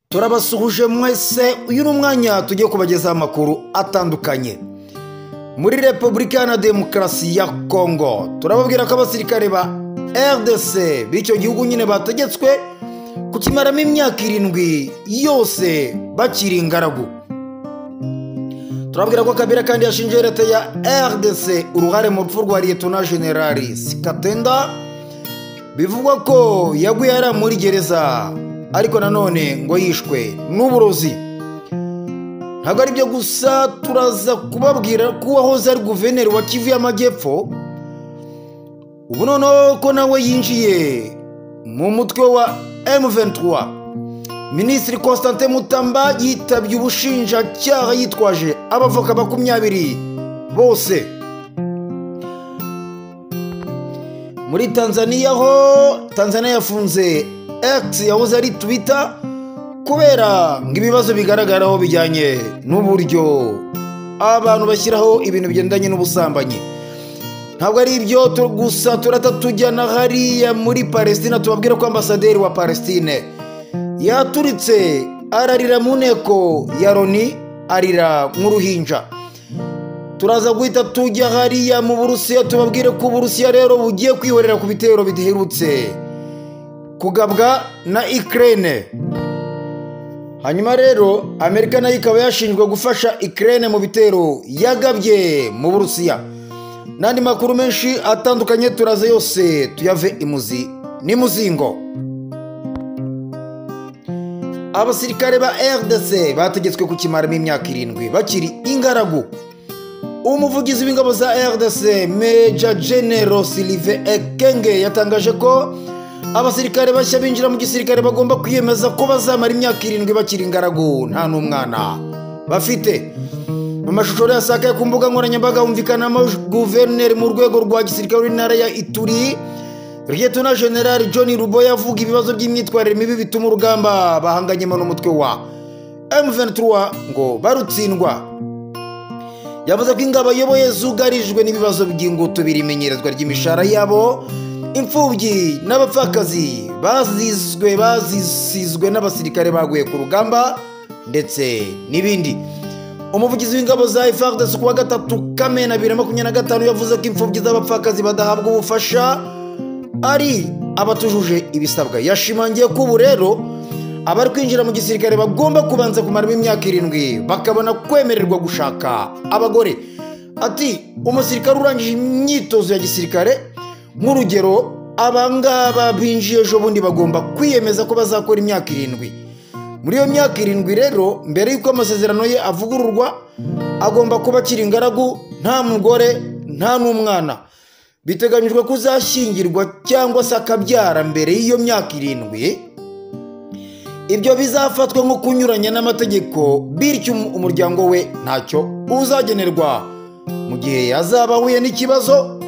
turabasuhuje mwese. Uyu ni umwanya tugiye kubagezaho amakuru atandukanye muri Repubulika ya Demokarasi ya Kongo. Turababwira ko abasirikare ba RDC b'icyo gihugu nyine bategetswe kukimaramo imyaka 7 yose bakiri ingaragu. Turababwira ko Kabila kandi yashinje leta ya RDC uruhare mu rupfu rwa Lieutenant General Skatenda, bivugwa ko yaguye yari muri gereza ariko nanone ngo yishwe n'uburozi. Ntabwo ari byo gusa, turaza kubabwira ko uwahoze ari guverineri wa Kivu y'Amajyepfo ubu noneho ko nawe yinjiye mu mutwe wa M23. Minisitiri Constantin Mutamba yitabye ubushinjacyaha yitwaje abavoka 20 bose. Muri Tanzania Tanzania yafunze X yahoze ari Twitter kubera ibibazo bigaragaraho bijyanye n'uburyo abantu bashyiraho ibintu bigendanye n'ubusambanyi. Ntabwo ari ibyo gusa, tujyana hariya muri Palestina tubabwira ko ambasaderi wa Palestine yaturitse ararira mu nteko ya Loni, arira nk'uruhinja. Turaza guhita tujya hariya mu Burusiya tubabwire ko Uburusiya rero bugiye kwihorera ku bitero bidaherutse kugabwa na Ukraine. Hanyuma rero Amerika nayo ikaba yashinjwe gufasha Ukraine mu bitero yagabye mu Burusiya. Nandi makuru menshi atandukanye turaza yose tuyave imuzi n'imuzingo. Abasirikare ba RDC bategetswe kukimaramo imyaka 7 bakiri ingaragu. Umuvugizi w'ingabo za RDC Major General Sylvain Ekenge yatangaje ko abasirikare bashya binjira mu gisirikare bagomba kwiyemeza ko bazamara imyaka 7 bakiri ingaragu nta n'umwana bafite. Mu mashusho yasakaye ku mbuga nkoranyambaga humvikanamo guverineri mu rwego rwa gisirikare w'intara ya Ituri Lieutenant General John Ruboya avuga ibibazo by'imyitwarire mibi bituma urugamba bahanganyemo n'umutwe wa M23 ngo barutsindwa. Yavuze ko ingabo ayoboye zugarijwe n'ibibazo by'ingutu birimenyerezwa ry'imishahara yabo, imfubyi n'abapfakazi bazisizwe n'abasirikare baguye ku rugamba ndetse n'ibindi. Umuvugizi w'ingabo za FARDC ku wa 3 Kamena 2025 yavuze ko imfubyi z'abapfakazi badahabwa ubufasha ari abatujuje ibisabwa. Yashimangiye ko ubu rero abari kwinjira mu gisirikare bagomba kubanza kumaramo imyaka 7 bakabona kwemererwa gushaka abagore. Ati umusirikare urangije imyitozo ya gisirikare nk'urugero abangaba binjiye ejo bundi bagomba kwiyemeza ko bazakora imyaka 7. Muri iyo myaka 7 rero mbere yuko amasezerano ye avugururwa agomba kuba akiri ingaragu, nta mugore nta n'umwana. Biteganyijwe kuzashyingirwa cyangwa se akabyara mbere y'iyo myaka 7. Ibyo bizafatwa nko kunyuranya n'amategeko, bityo umuryango we ntacyo uzagenerwa mu gihe yazaba ahuye n'ikibazo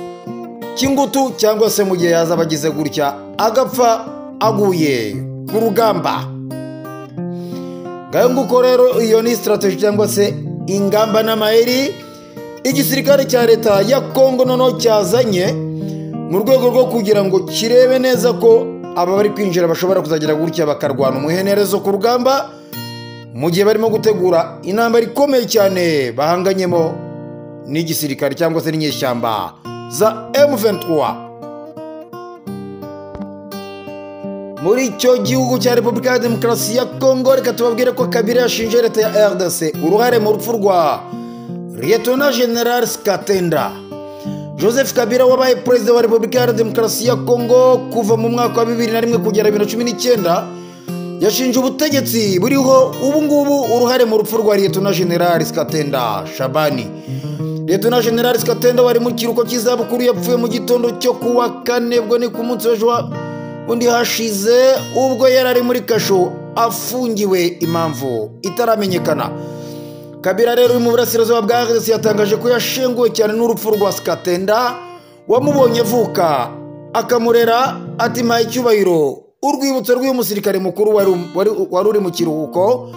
cy'ingutu cyangwa se mu gihe yazaba agize gutya agapfa aguye ku rugamba. Ngayo nguko rero iyo ni strategy cyangwa se ingamba n'amayeri igisirikare cya leta ya Kongo noneho cyazanye mu rwego rwo kugira ngo kirebe neza ko aba bari kwinjira bashobora kuzagira gutya bakarwana umuhenerezo ku rugamba mu gihe barimo gutegura intambara ikomeye cyane bahanganyemo n'igisirikare cyangwa se n'inyeshyamba za M23. Muri icyo gihugu cya Repubulika ya Demokarasi ya Kongo reka tubabwire ko Kabila yashinje leta ya RDC uruhare mu rupfu rwa Lieutenant General Skatenda. Joseph Kabila wabaye perezida wa Repubulika ya Demokarasi ya Kongo kuva mu mwaka wa 2001 kugera 2019 yashinje ubutegetsi buriho ubu ngubu uruhare mu rupfu rwa Lieutenant General Skatenda Shabani. Lieutenant General Skatenda wari mu kiruko cy'izabukuru yapfuye mu gitondo cyo kuwa 4 bwo ni ku munsi w'ejo undi hashize ubwo yarari muri kasho afungiwe impamvu itaramenyekana. Kabila rero uri mu burasirazuba bwa RDC yatangaje ko yashenguwe cyane n'urupfu rwa Skatenda wamubonye avuka akamurera. Ati mpaye icyubahiro urwibutso rw'uyu musirikare mukuru wari uri mu kiruhuko,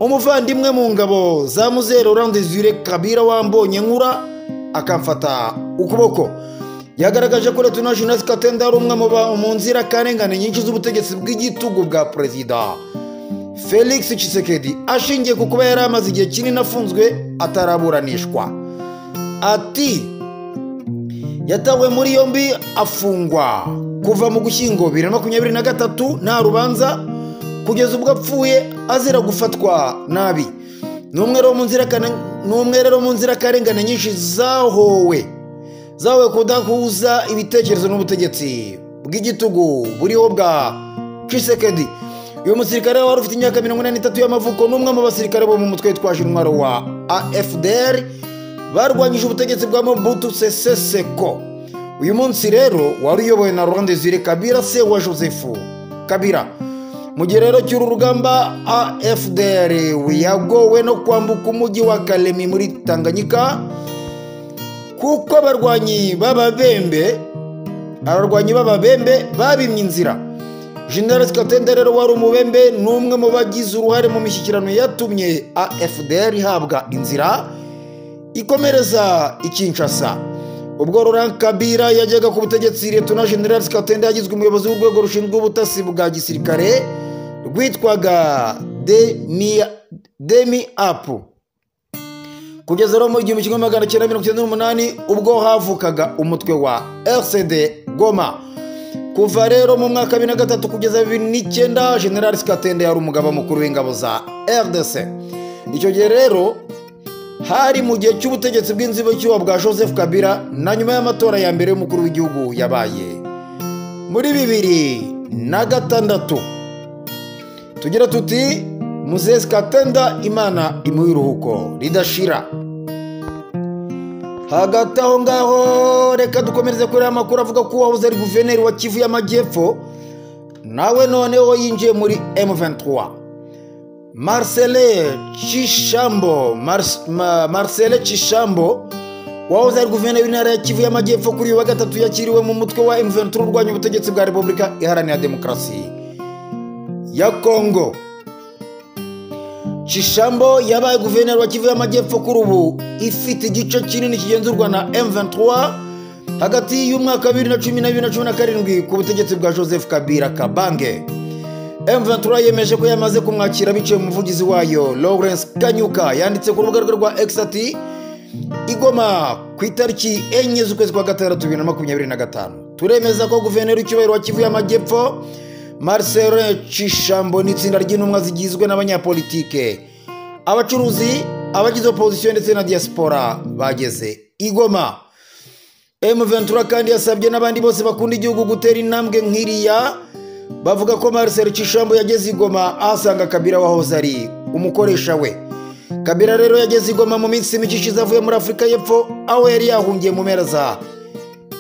umuvandimwe mu ngabo za Muzero Randezure Kabila wambonye nkura akamfata ukuboko. Yagaragaje ko Lieutenant General Skatenda ari umwe mu nzira karengane nyinshi z'ubutegetsi bw'igitugu bwa Perezida Felix Tshisekedi ashingiye ku kuba yari amaze igihe kinini afunzwe ataraburanishwa. Ati yatawe muri yombi afungwa kuva mu Gushyingo 2023 nta rubanza kugeza ubwo apfuye azira gufatwa nabi. N'umwe rero mu nzirakarengane nyinshi zahowe kudahuza ibitekerezo n'ubutegetsi bw'igitugu buriho bwa Tshisekedi. Uyu musirikare wari ufite imyaka 43 y'amavuko n'umwe mu basirikare bo mu mutwe witwaje intwaro wa AFDR barwanyije ubutegetsi bwa Mobutu Sese Seko. Uyu munsi rero wari uyobowe na Laurent Désiré Kabila se wa Joseph Kabila. Mu gihe rero cy'uru rugamba AFDR yagowe no kwambuka umujyi wa Kalemi muri Tanganyika kuko abarwanyi b'ababembe babimye inzira. General Katende rero wari umubembe n'umwe mu bagize uruhare mu mishyikirano yatumye AFDR ihabwa inzira ikomereza i Kinshasa. Ubwo Laurent Kabila yajyaga ku butegetsi, Lieutenant General Katende yagizwe umuyobozi w'urwego rushinzwe ubutasi bwa gisirikare rwitwaga Demi Apu. Kugeza rero mu 1998 ubwo havukaga umutwe wa RCD Goma. Kuva rero mu mwaka 2003 kugeza 2009 General Katende yari umugaba mukuru w'ingabo za RDC. Icyo gihe rero hari mu gihe cy'ubutegetsi bw'inzibacyuho bwa Joseph Kabila na nyuma y'amatora ya mbere y'umukuru w'igihugu yabaye muri 2006. Tugira tuti Mzee Katende Imana imuhe iruhuko ridashira. Hagati aho ngaho reka dukomereze kuri amakuru avuga ko wahoze ari guverineri wa Kivu y'Amajyepfo nawe noneho yinjiye muri M23. Marcel Chishambo wahoze ari guverineri w'intara ya Kivu y'Amajyepfo kuri uyu wa gatatu yakiriwe mu mutwe wa M23 urwanya ubutegetsi bwa Repubulika Iharanira Demokarasi ya Kongo. Chishambo yabaye guverineri wa Kivu y'Amajyepfo kuri ubu ifite igice kinini kigenzurwa na M23 hagati y'umwaka 2010 na 2017 ku butegetsi bwa Joseph Kabila Kabange. M23 yemeje ko yamaze kumwakira biciye mu muvugizi wayo Lawrence Kanyuka yanditse ku rubuga rwe rwa X ati Igoma ku itariki 4 z'ukwezi kwa gatandatu 2025 turemeza ko guverineri w'icyubahiro wa Kivu y'Amajyepfo Marcel Chishambo n'itsinda ry'intumwa zigizwe n'abanyapolitike, abacuruzi, abagize opposition ndetse na diaspora bageze Igoma. M23 kandi yasabye n'abandi bose bakunda igihugu gutera intambwe nk'iriya. Bavuga ko Marcel Chishambo yageze Igoma ahasanga Kabila wahoze ari umukoresha we. Kabila rero yageze Igoma mu minsi mike ishize avuye muri Afurika y'Epfo aho yari yahungiye mu mpera za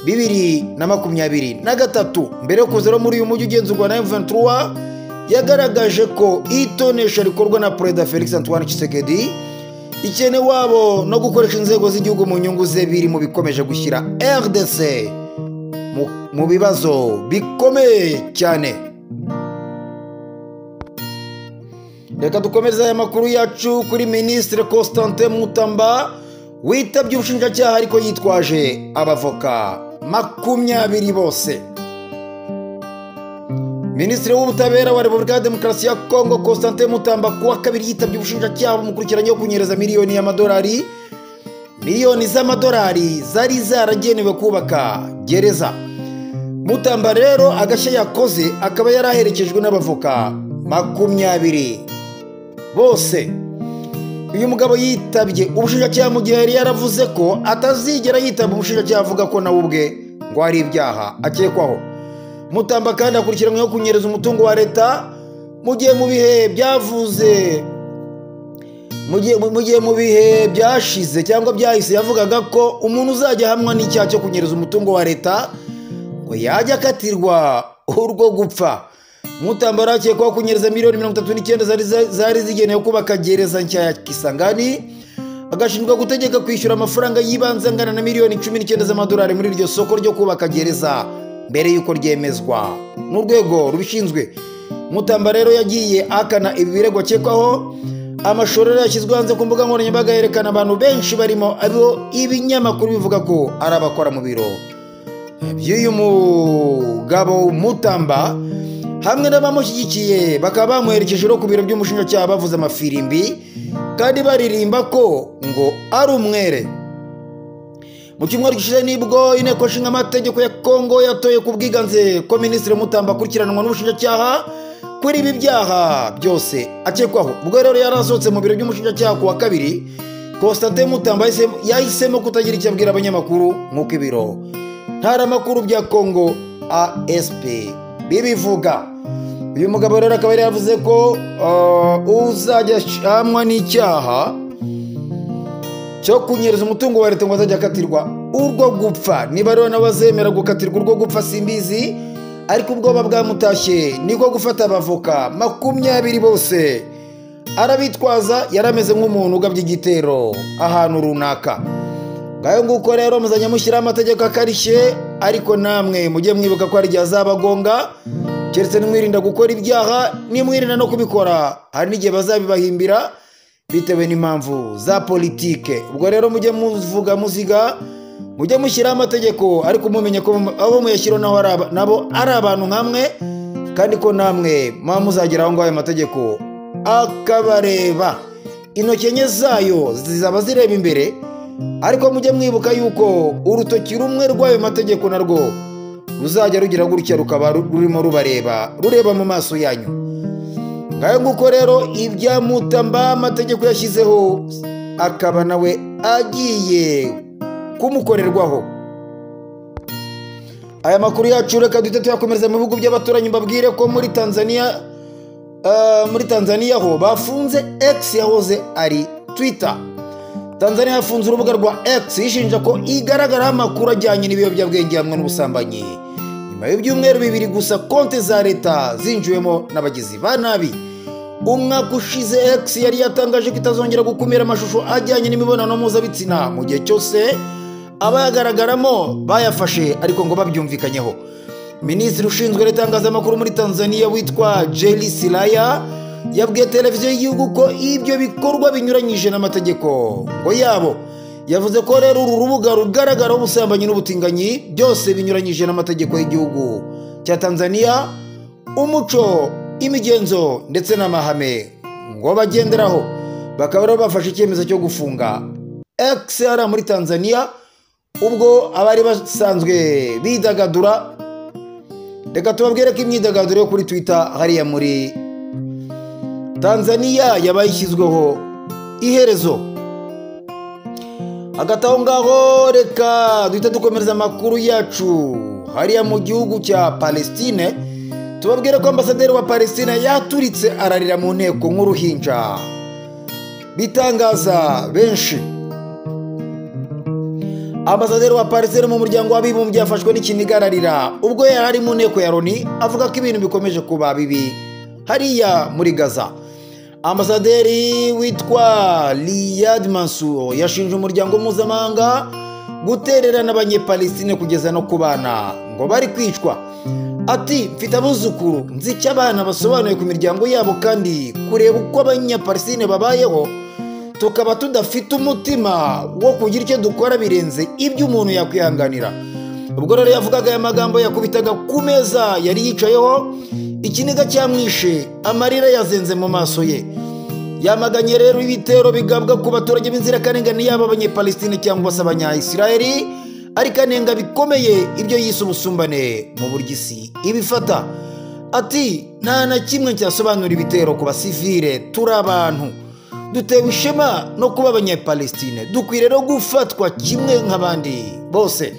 2023. Mbere yo kuza muri uyu mujyi ugenzurwa na M23 yagaragaje ko itonesha rikorwa na Perezida Felix Antoine Tshisekedi ikene wabo no gukoresha inzego z'igihugu mu nyungu ze biri mu bikomeje gushyira RDC mu bibazo bikomeye cyane. Reka dukomeze aya makuru yacu kuri Ministre Constantin Mutamba witabye ubushinjacyaha ariko yitwaje abavoka 20 bose. Ministre w'ubutabera wa Repubulika ya Demokarasi ya Kongo Constantin Mutamba kuwa kabiri yitabye ubushinjacyaha bumukurikiranye kunyereza miliyoni z'amadolari zari zaragenewe kubaka gereza. Mutamba rero agashya yakoze akaba yaraherekejwe n'abavoka 20 bose. Uyu mugabo yitabye ubushinjacyaha mu gihe yari yaravuze ko atazigera yitaba ubushinjacyaha avuga ko nawe ubwe ngo ari ibyaha akekwaho. Mutamba kandi akurikiranyweho kunyereza umutungo wa leta mu gihe mu bihe byashize cyangwa byahise yavugaga ko umuntu uzajya hamwa n'icyaha cyo kunyereza umutungo wa leta ngo yajya akatirwa urwo gupfa. Mutamba arakekwaho kunyereza miliyoni 39 zari zigenewe kubaka gereza nshya ya Kisangani, agashinjwa gutegeka kwishyura amafaranga y'ibanze angana na miliyoni 19 z'amadolari muri iryo soko ryo kubaka gereza mbere yuko ryemezwa n'urwego rubishinzwe. Mutamba rero yagiye akana ibi birego akekwaho. Amashorero yashyizwe hanze ku mbuga nkoranyambaga yerekana abantu benshi barimo abo ibinyamakuru bivuga ko ari abakora mu biro by'uyu mugabo Mutamba. hamwe n'abamushyigikiye bakaba bamuherekeje no ku biro by'umushinjacyaha bavuze amafirimbi kandi baririmba ko ngo ari umwere. Mu cyumweru gishize nibwo inteko nshinga amategeko ya Kongo yatoye ku bwiganze ko Minisitiri Mutamba akurikiranwa n'ubushinjacyaha kuri ibi byaha byose akekwaho. Ubwo rero yarasohotse mu biro by'umushinjacyaha ku wa kabiri, Constantin Mutamba yahisemo kutagira icyo abwira abanyamakuru nk'uko ibiro ntaramakuru bya Kongo ASP bibivuga. Uyu mugabo rero akaba yavuze ko uzajya ahamwa n'icyaha cyo kunyereza umutungo wa leta ngo azajya akatirwa urwo gupfa. Niba rero n'abazemera gukatirwa urwo gupfa simbizi, ariko ubwoba bwamutashye niko gufata abavoka 20 bose arabitwaza. Yarameze nk'umuntu ugabye igitero ahantu runaka. Ngayo nguko rero muzanya mushyira amategeko akarishye, ariko namwe mujye mwibuka ko ari azabagonga, keretse nimwirinda gukora ibyaha, nimwirinda no kubikora hari n'igihe bazabibahimbira bitewe n'impamvu za politike. Ubwo rero mujye muvuga muziga, mujye mushyira amategeko, ariko mumenye ko abo muyashyiro nabo ari abantu nkamwe, kandi ko namwe muzagira aho ngaho amategeko akabareba. Intoki enye zayo zizaba zireba imbere, ariko mujye mwibuka yuko urutoki rumwe rw'ayo mategeko narwo ruzajya rugira gutya rukaba rurimo rureba mu maso yanyu. Ngayo nguko rero ibya Mutamba amategeko yashyizeho akaba nawe agiye kumukorerwaho. Aya makuru yacu reka duhite tuyakomereza mu bihugu by'abaturanyi. Mbabwire ko muri Tanzania ho bafunze X yahoze ari Twitter. Tanzania yafunze urubuga rwa X ishinja ko igaragaraho amakuru ajyanye n'ibiyobyabwenge hamwe n'ubusambanyi. Nyuma y'ibyumweru 2 gusa konti za leta zinjiwemo n'abagizi ba nabi. Umwaka ushize X yari yatangaje ko itazongera gukumira amashusho ajyanye n'imibonano mpuzabitsina mu gihe cyose abayagaragaramo bayafashe ariko ngo babyumvikanyeho. Minisitiri ushinzwe itangazamakuru muri Tanzania witwa Jerry Silaya yabwiye televiziyo y'igihugu ko ibyo bikorwa binyuranyije n'amategeko ngo yabo. Yavuze ko rero uru rubuga rugaragaraho ubusambanyi n'ubutinganyi byose binyuranyije n'amategeko y'igihugu cya Tanzania, umuco, imigenzo ndetse n'amahame ngo bagenderaho. Bakaba rero bafashe icyemezo cyo gufunga X muri Tanzania ubwo abari basanzwe bidagadura. Reka tubabwire ko imyidagaduro yo kuri Twitter hariya muri Tanzania yabaye ishyizweho iherezo. Hagati aho ngaho reka duhita dukomereza amakuru yacu hariya mu gihugu cya Palestine. Tubabwire ko ambasaderi wa Palestine yaturitse ararira mu nteko nk'uruhinja, bitangaza benshi. Ambasaderi wa Palestine mu muryango w'abibumbye yafashwe n'ikinigararira ubwo yari ari mu nteko ya Loni, avuga ko ibintu bikomeje kuba bibi hariya muri Gaza. Ambasaderi witwa Riyad Mansour yashinje umuryango mpuzamahanga gutererana abanyepalestine kugeza no ku bana ngo bari kwicwa. Ati mfite abuzukuru nzi icyo abana basobanuye ku miryango yabo, kandi kureba uko abanyapalestine babayeho tukaba tudafite umutima wo kugira icyo dukora birenze ibyo umuntu yakwihanganira. Ubwo rero yavugaga aya magambo yakubitaga ku meza yari yicayeho, ikiniga cyamwishe, amarira yazenze mu maso ye. Yamaganye rero ibitero bigabwa ku baturage b'inzirakarengane yaba abanyepalestine cyangwa se abanyayisiraheli, ariko anenga bikomeye ibyo yise ubusumbane mu buryo isi ibifata. Ati nta na kimwe cyasobanura ibitero ku basivile, turi abantu, dutewe ishema no kuba abanyepalestine, dukwiriye rero gufatwa kimwe nk'abandi bose.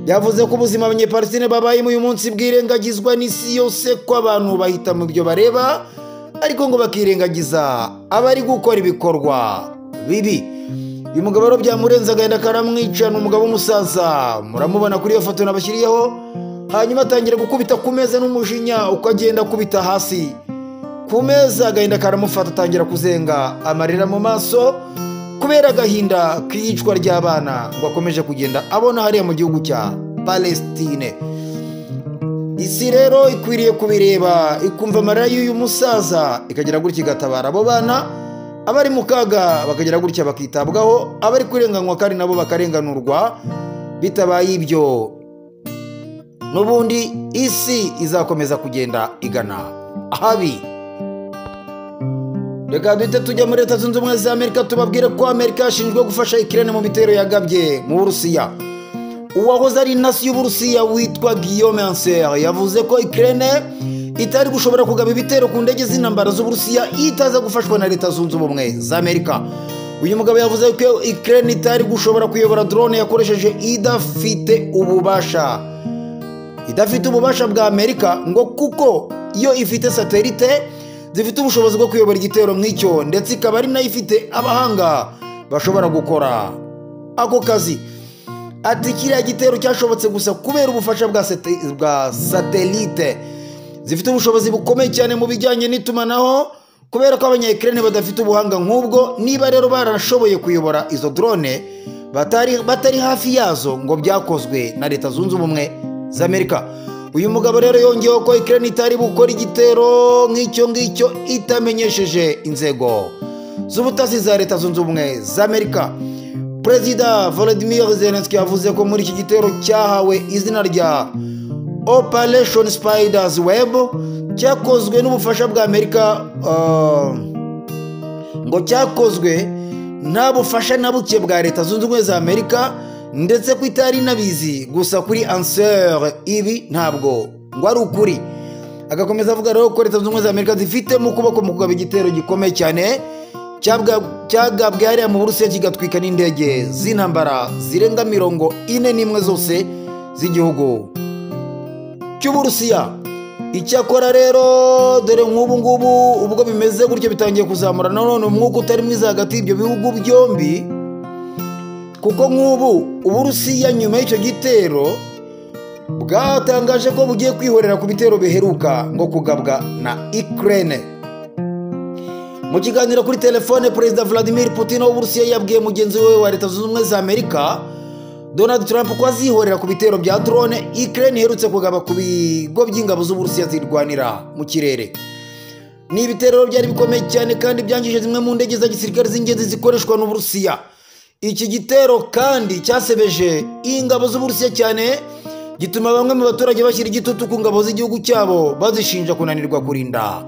Yavuze ko ubuzima abanyepalestine babayemo uyu munsi bwirengagizwa n'isi yose, ko abantu bahita mu byo bareba ariko ngo bakirengagiza abari gukora ibikorwa bibi. Uyu mugabo rero byamurenze agahinda karamwica. Ni umugabo w'umusaza, muramubona kuri iyo foto nabashyiriyeho. Hanyuma atangira gukubita ku meza n'umujinya, uko agenda akubita hasi ku meza agahinda karamufata, atangira kuzenga amarira mu maso kubera agahinda k'iyicwa ry'abana ngo akomeje kugenda abona hariya mu gihugu cya Palestine. Isi rero ikwiriye kubireba ikumva amarira y'uyu musaza, ikagira gutya igatabara abo bana abari mu kaga, bakagira gutya bakitabwaho, abari kurenganywa kandi nabo bakarenganurwa. Bitabaye ibyo n'ubundi isi izakomeza kugenda igana ahabi. Reka duhite tujya muri Leta Zunze Ubumwe za Amerika tubabwire ko Amerika yashinzwe gufasha Ukraine mu bitero yagabye mu Burusiya. Uwahoze ari intasi y'Uburusiya witwa Guillaume Ancel yavuze ko Ukraine itari gushobora kugaba ibitero ku ndege z'intambara z'Uburusiya itaza gufashwa na Leta Zunze Ubumwe za Amerika. Uyu mugabo yavuze ko Ukraine itari gushobora kuyobora drone yakoresheje idafite ububasha bwa Amerika, ngo kuko iyo ifite satellite zifite ubushobozi bwo kuyobora igitero nk'icyo, ndetse ikaba ari nayo ifite abahanga bashobora gukora ako kazi. Ati kiriya gitero cyashobotse gusa kubera ubufasha bwa satellite zifite ubushobozi bukomeye cyane mu bijyanye n'itumanaho, kubera ko abanya-Ukraine badafite ubuhanga nk'ubwo. Niba rero barashoboye kuyobora izo drone batari hafi yazo, ngo byakozwe na Leta Zunze Ubumwe za Amerika. Uyu mugabo rero yongeyeho ko Ukraine itari bukora igitero nk'icyo ngicyo itamenyesheje inzego z'ubutasi za Leta Zunze Ubumwe za Amerika. Perezida Volodymyr Zelensky yavuze ko muri iki gitero cyahawe izina rya Operation Spider's Web cyakozwe n'ubufasha bwa Amerika, ngo cyakozwe nta bufasha na buke bwa Leta Zunze Ubumwe za Amerika, ndetse ko itari nabizi gusa kuri Ancel ibi ntabwo ngo ari ukuri. Agakomeza avuga rero ko Leta Zunze Ubumwe za Amerika zifite mu kuboko mu kugaba igitero gikomeye cyane cyagabwe hariya mu Burusiya kigatwika n'indege z'intambara zirenga 41 zose z'igihugu cy'Uburusiya. Icyakora rero dore nk'ubu ngubu ubwo bimeze gutyo bitangiye kuzamura nanone umwuka utari mwiza hagati y'ibyo bihugu byombi, kuko nk'ubu Uburusiya nyuma y'icyo gitero bwatangaje ko bugiye kwihorera ku bitero biheruka ngo kugabwa na Ukraine. Mu kiganiro kuri telefone, Perezida Vladimir Putin w'Uburusiya yabwiye mugenzi we wa Leta Zunze Ubumwe za Amerika Donald Trump ko azihorera ku bitero bya drone Ukraine iherutse kugaba ku bigo by'ingabo z'Uburusiya zirwanira mu kirere. Ni ibitero byari bikomeye cyane kandi byangije zimwe mu ndege za gisirikare z'ingenzi zikoreshwa n'Uburusiya. Iki gitero kandi cyasebeje ingabo z'Uburusiya cyane, gituma bamwe mu baturage bashyira igitutu ku ngabo z'igihugu cyabo bazishinja kunanirwa kurinda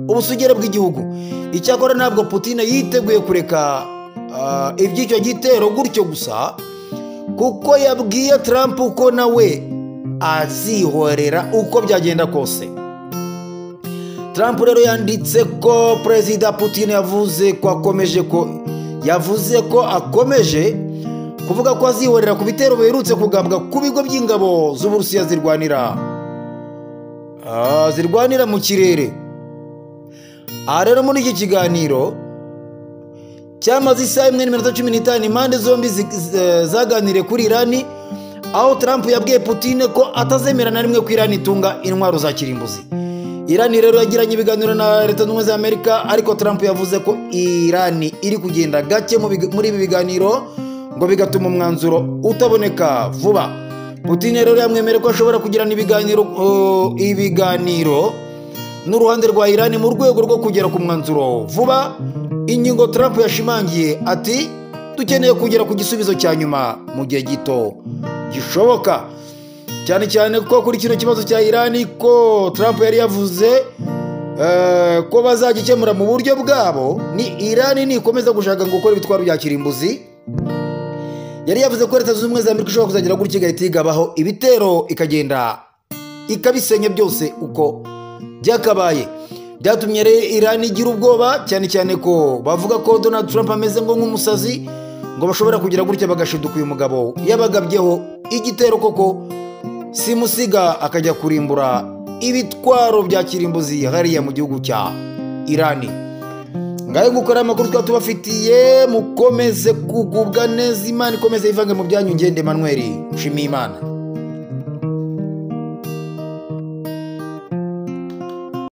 ubusugire bw'igihugu. Icyakora ntabwo Putin yiteguye kureka iby'icyo gitero gutyo gusa, kuko yabwiye Trump ko nawe azihorera uko byagenda kose. Trump rero yanditse ko Perezida Putin yavuze ko akomeje kuvuga ko azihorera ku bitero biherutse kugabwa ku bigo by'ingabo z'Uburusiya zirwanira mu kirere. Aha rero muri iki kiganiro cyamaze isaha 1:15 impande zombi zaganiriye kuri Irani, aho Trump yabwiye Putin ko atazemera na rimwe ko Irani itunga intwaro za kirimbuzi. Irani rero yagiranye ibiganiro na Leta Zunze Ubumwe za Amerika, ariko Trump yavuze ko Irani iri kugenda gake muri ibi biganiro, ngo bigatuma umwanzuro utaboneka vuba. Putin rero yamwemereye ko ashobora kugirana ibiganiro n'uruhande rwa Irani mu rwego rwo kugera ku mwanzuro vuba. Ingingo Trump yashimangiye ati dukeneye kugera ku gisubizo cya nyuma mu gihe gito gishoboka, cyane cyane ko kuri kino kibazo cya Irani ko Trump yari yavuze ko bazagikemura mu buryo bwabo. Ni Irani nikomeza gushaka ngo gukora ibitwaro bya kirimbuzi, yari yavuze ko Leta Zunze Ubumwe za Amerika ishobora kuzagira gutya igahita igabaho ibitero ikagenda ikabisenya byose uko byakabaye. Byatumye Irani igira ubwoba, cyane cyane ko bavuga ko Donald Trump ameze nk'umusazi, ngo bashobora kugira gutya bagashiduka uyu mugabo yabagabyeho igitero koko simusiga akajya kurimbura ibitwaro bya kirimbuzi hariya mu gihugu cya Irani. Ngaye gukora amakuru twatubafitiye, mukomeze kugubwa neza, Imana ikomeze ivange mu byanyu. Ngende Emmanuel Nshimiyimana.